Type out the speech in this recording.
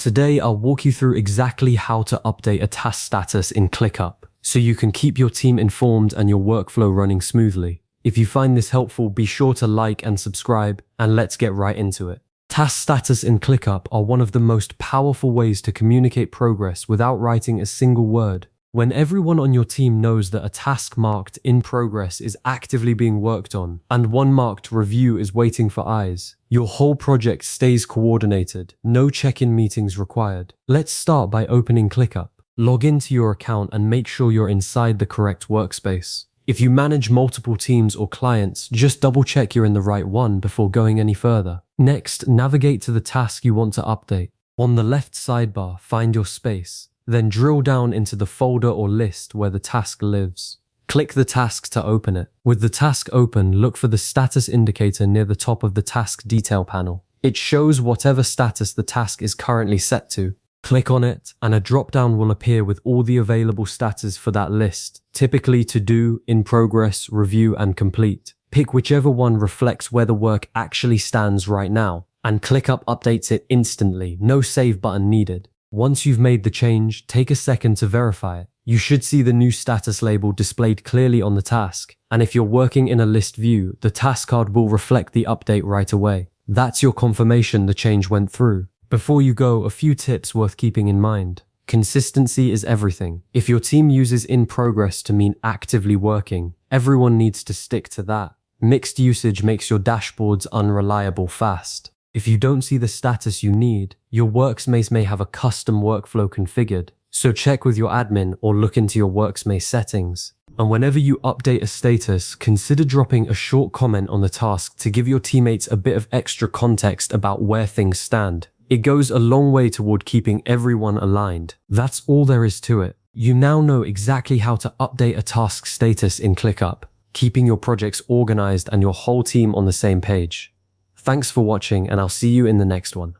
Today, I'll walk you through exactly how to update a task status in ClickUp so you can keep your team informed and your workflow running smoothly. If you find this helpful, be sure to like and subscribe, and let's get right into it. Task status in ClickUp are one of the most powerful ways to communicate progress without writing a single word. When everyone on your team knows that a task marked in progress is actively being worked on and one marked review is waiting for eyes, your whole project stays coordinated, no check-in meetings required. Let's start by opening ClickUp. Log into your account and make sure you're inside the correct workspace. If you manage multiple teams or clients, just double-check you're in the right one before going any further. Next, navigate to the task you want to update. On the left sidebar, find your space. Then drill down into the folder or list where the task lives. Click the task to open it. With the task open, look for the status indicator near the top of the task detail panel. It shows whatever status the task is currently set to. Click on it, and a drop-down will appear with all the available status for that list, typically to do, in progress, review, and complete. Pick whichever one reflects where the work actually stands right now, and ClickUp updates it instantly, no save button needed. Once you've made the change, take a second to verify it. You should see the new status label displayed clearly on the task, and if you're working in a list view, the task card will reflect the update right away. That's your confirmation the change went through. Before you go, a few tips worth keeping in mind. Consistency is everything. If your team uses in progress to mean actively working, everyone needs to stick to that. Mixed usage makes your dashboards unreliable fast. If you don't see the status you need, your workspace may have a custom workflow configured, so check with your admin or look into your workspace settings. And whenever you update a status, consider dropping a short comment on the task to give your teammates a bit of extra context about where things stand. It goes a long way toward keeping everyone aligned. That's all there is to it. You now know exactly how to update a task status in ClickUp, keeping your projects organized and your whole team on the same page. Thanks for watching, and I'll see you in the next one.